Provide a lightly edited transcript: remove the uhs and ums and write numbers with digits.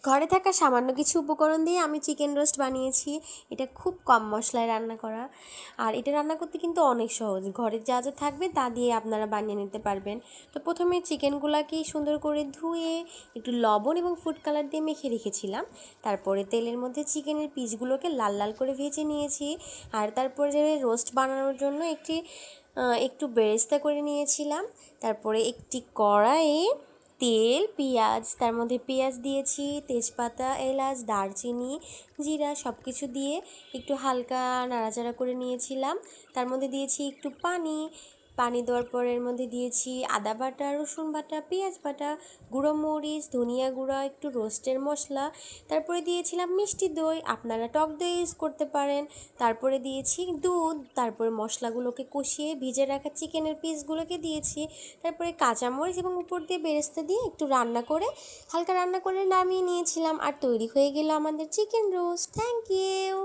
ঘরে থাকা সামান্য কিছু উপকরণ দিয়ে আমি চিকেন রোস্ট বানিয়েছি। এটা খুব কম মশলায় রান্না করা, আর এটা রান্না করতে কিন্তু অনেক সহজ। ঘরে যা যা থাকবে তা দিয়ে আপনারা বানিয়ে নিতে পারবেন। তো প্রথমে চিকেনগুলোকে সুন্দর করে ধুয়ে একটু লবণ এবং ফুড কালার দিয়ে মেখে রেখেছিলাম। তারপরে তেলের মধ্যে চিকেনের পিসগুলোকে লাল লাল করে ভেজে নিয়েছি। আর তারপরে রোস্ট বানানোর জন্য একটু বেরেস্তা করে নিয়েছিলাম। তারপরে একটি কড়াইয়ে তেল, পেঁয়াজ, তার মধ্যে পেঁয়াজ দিয়েছি, তেজপাতা, এলাচ, দারচিনি, জিরা সব কিছু দিয়ে একটু হালকা নাড়াচাড়া করে নিয়েছিলাম। তার মধ্যে দিয়েছি একটু পানি। পানি দেওয়ার পর এর মধ্যে দিয়েছি আদা বাটা, রসুন বাটা, পেঁয়াজ বাটা, গুঁড়ো মরিচ, ধনিয়া গুঁড়া, একটু রোস্টের মশলা। তারপরে দিয়েছিলাম মিষ্টি দই, আপনারা টক দই ইউজ করতে পারেন। তারপরে দিয়েছি দুধ। তারপরে মশলাগুলোকে কষিয়ে ভিজে রাখা চিকেনের পিসগুলোকে দিয়েছি। তারপরে কাঁচামরিচ এবং উপর দিয়ে বেরেস্তা দিয়ে একটু হালকা রান্না করে নামিয়ে নিয়েছিলাম। আর তৈরি হয়ে গেল আমাদের চিকেন রোস্ট। Thank you.